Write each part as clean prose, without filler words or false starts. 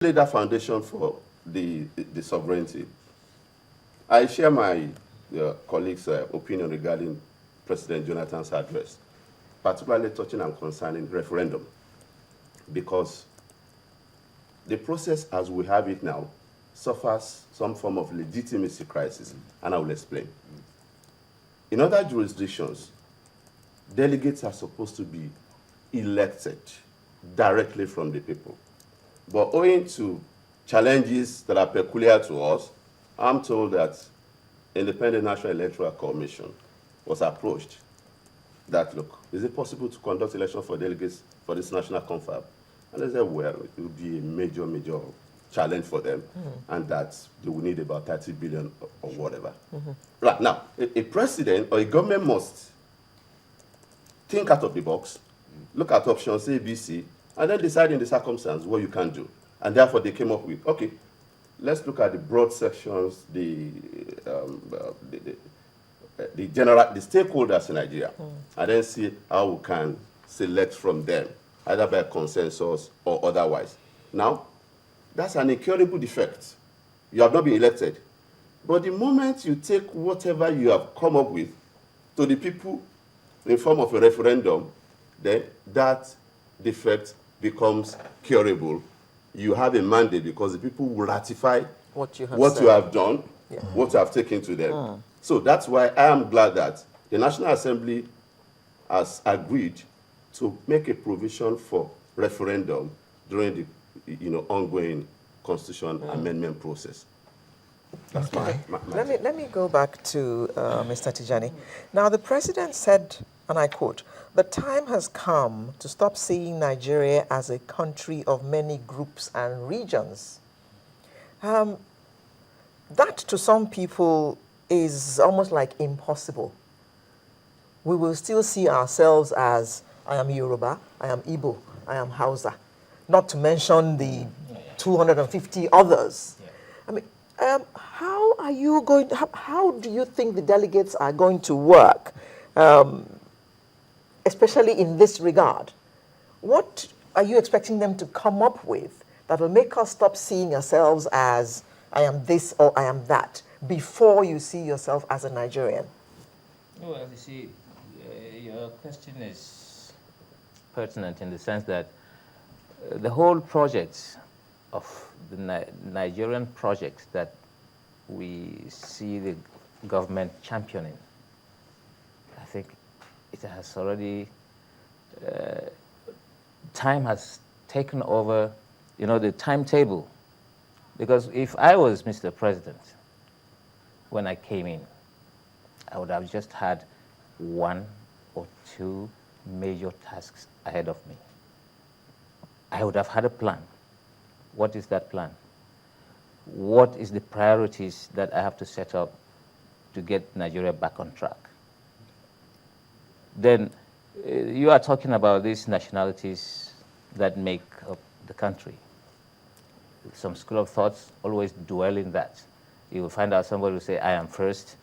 lay that foundation for the sovereignty. I share my colleagues' opinion regarding President Jonathan's address, particularly touching and concerning referendum, because the process as we have it now suffers some form of legitimacy crisis, and I will explain. In other jurisdictions, delegates are supposed to be elected directly from the people. But owing to challenges that are peculiar to us, I'm told that Independent National Electoral Commission was approached that, look, is it possible to conduct election for delegates for this national confab? And they said, well, it will be a major, major challenge for them, and that they will need about 30 billion or whatever. Right, now, a president or a government must think out of the box, look at options A, B, C, and then decide in the circumstance what you can do. And therefore, they came up with, okay, let's look at the broad sections, the stakeholders in Nigeria, and then see how we can select from them, either by consensus or otherwise. Now, that's an incurable defect. You have not been elected. But the moment you take whatever you have come up with to the people in form of a referendum, then that defect becomes curable. You have a mandate because the people will ratify what you have done, what you have taken to them. So that's why I am glad that the National Assembly has agreed to make a provision for referendum during the ongoing constitution amendment process. That's fine. Let me go back to Mr. Tijani. Now, the president said, and I quote, "The time has come to stop seeing Nigeria as a country of many groups and regions." That, to some people, is almost like impossible. We will still see ourselves as, I am Yoruba, I am Igbo, I am Hausa, not to mention the 250 others. I mean, how are you going to, how do you think the delegates are going to work, especially in this regard? What are you expecting them to come up with that will make us stop seeing ourselves as, I am this or I am that, before you see yourself as a Nigerian? Well, you see, your question is pertinent in the sense that the whole project of the Nigerian project that we see the government championing, I think it has already, time has taken over, the timetable. Because if I was Mr. President, when I came in, I would have just had 1 or 2 major tasks ahead of me. I would have had a plan. What is that plan? What is the priorities that I have to set up to get Nigeria back on track? Then you are talking about these nationalities that make up the country. Some school of thoughts always dwell in that. You will find out somebody will say, I am first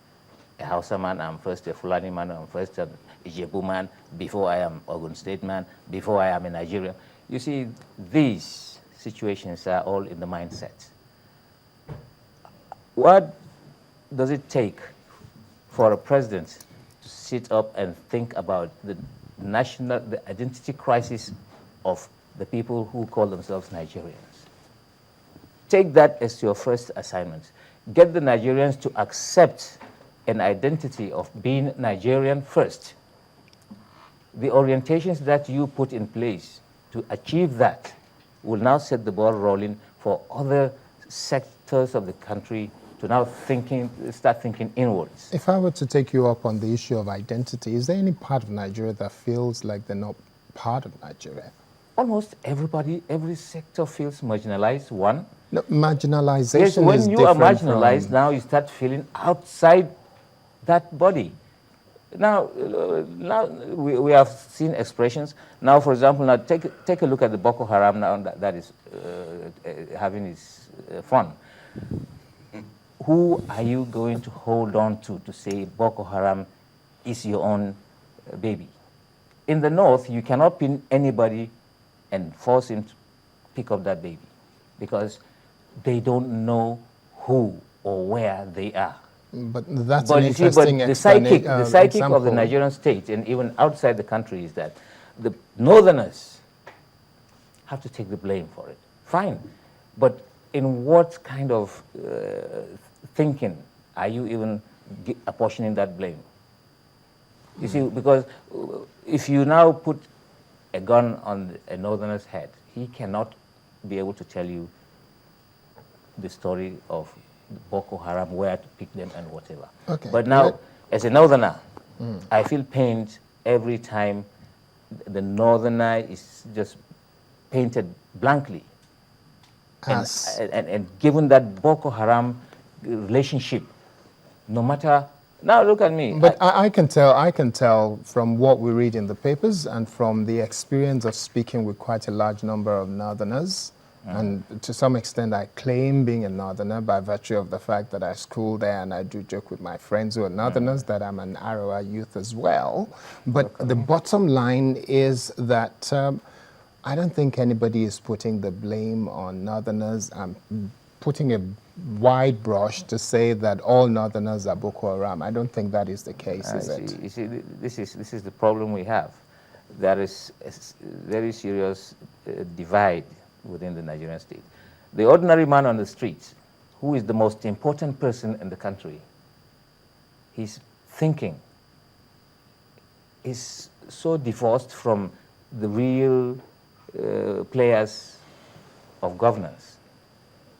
a Hausa man, I'm first a Fulani man, I'm first a Ijebu man, before I am Ogun State man, before I am a Nigerian. You see, these situations are all in the mindset. What does it take for a president to sit up and think about the identity crisis of the people who call themselves Nigerians? Take that as your first assignment. Get the Nigerians to accept an identity of being Nigerian first. The orientations that you put in place to achieve that will now set the ball rolling for other sectors of the country to now start thinking inwards. If I were to take you up on the issue of identity, is there any part of Nigeria that feels like they're not part of Nigeria? Almost everybody, every sector feels marginalized, one. No, marginalization yes, when is you are different marginalized, now you start feeling outside that body. Now we have seen expressions. Now, for example, now take a look at the Boko Haram now that is having its fun. Who are you going to hold on to say Boko Haram is your own baby? In the north, you cannot pin anybody and force him to pick up that baby. because they don't know who or where they are. But that's But an you see, but interesting the psychic of the example. Nigerian state and even outside the country is that the northerners have to take the blame for it. Fine, but in what kind of thinking are you even apportioning that blame? You see, because if you now put a gun on a northerner's head, he cannot be able to tell you the story of Boko Haram, where to pick them and whatever. Okay. But now, as a northerner, I feel pained every time the northerner is just painted blankly. As And given that Boko Haram relationship, no matter, now look at me. But I can tell from what we read in the papers and from the experience of speaking with quite a large number of northerners, and to some extent I claim being a northerner by virtue of the fact that I school there and I do joke with my friends who are northerners that I'm an Arawa youth as well. But the bottom line is that I don't think anybody is putting the blame on northerners. I'm putting a wide brush to say that all northerners are Boko Haram. I don't think that is the case, is it? You see, this is the problem we have. There is a very serious divide within the Nigerian state. The ordinary man on the street, who is the most important person in the country, his thinking is so divorced from the real players of governance.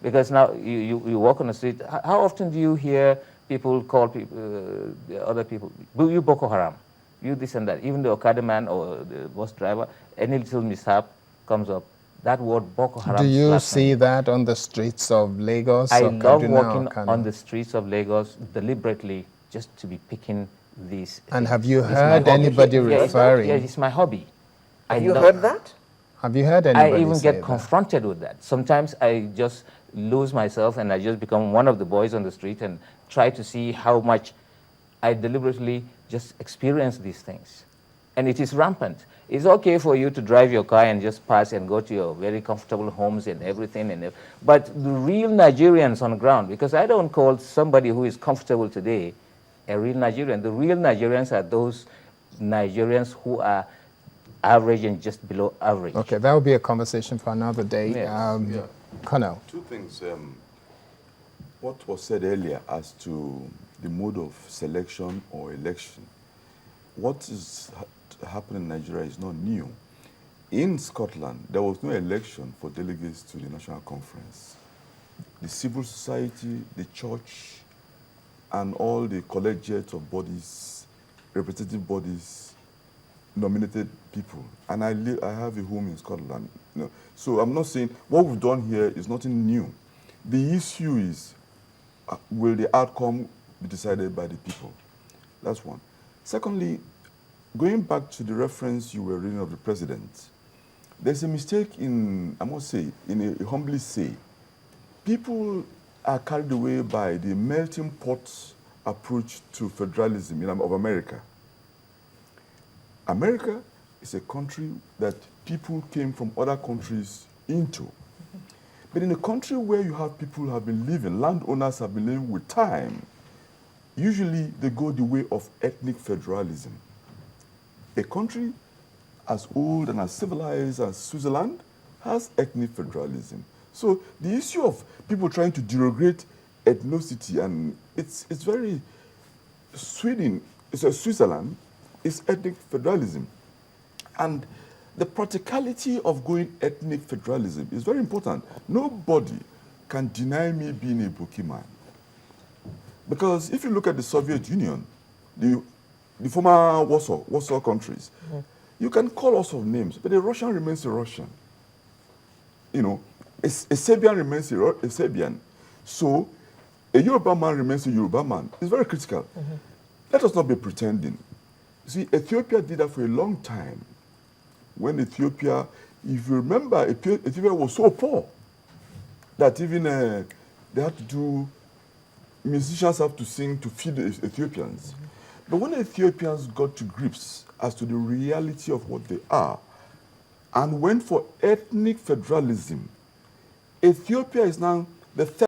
Because now you walk on the street, how often do you hear people call people, other people, you Boko Haram, you this and that, even the Okada man or the bus driver, any little mishap comes up, that word Boko Haram. Do you slaps see me. that on the streets of Lagos I or love Kaduna walking or Kano? on the streets of Lagos deliberately just to be picking these And things. have you It's my heard hobby. anybody Yeah, referring? Yeah, it's my hobby. Have you heard that? Have you heard I anybody even say get that? confronted with that. Sometimes I just lose myself and I just become one of the boys on the street and try to see how much I deliberately just experience these things. And it is rampant. It's okay for you to drive your car and just pass and go to your very comfortable homes and everything. But the real Nigerians on the ground, because I don't call somebody who is comfortable today a real Nigerian. The real Nigerians are those Nigerians who are average and just below average. Okay, that will be a conversation for another day. Yes. Colonel. Two things. What was said earlier as to the mode of selection or election. What is happening in Nigeria is not new. In Scotland, there was no election for delegates to the National Conference. The civil society, the church, and all the collegiate of bodies, representative bodies, nominated people. And I have a home in Scotland. You know. So I'm not saying what we've done here is nothing new. The issue is, will the outcome be decided by the people? That's one. Secondly, going back to the reference you were reading of the president, there's a mistake in, I must say, in a humbly say, people are carried away by the melting pot approach to federalism of America. America is a country that people came from other countries into. But in a country where you have people who have been living, landowners have been living with time, usually they go the way of ethnic federalism. A country as old and as civilized as Switzerland has ethnic federalism. So the issue of people trying to derogate ethnicity, and it's very, Switzerland is ethnic federalism. And the practicality of going ethnic federalism is very important. Nobody can deny me being a Boki man. Because if you look at the Soviet Union, the former Warsaw countries, you can call us of names, but a Russian remains a Russian. You know, a Serbian remains a Serbian. So a Yoruba man remains a Yoruba man. It's very critical. Let us not be pretending. You see, Ethiopia did that for a long time. When Ethiopia, if you remember, Ethiopia was so poor that even they had to do, musicians have to sing to feed the Ethiopians. But when Ethiopians got to grips as to the reality of what they are and went for ethnic federalism, Ethiopia is now the third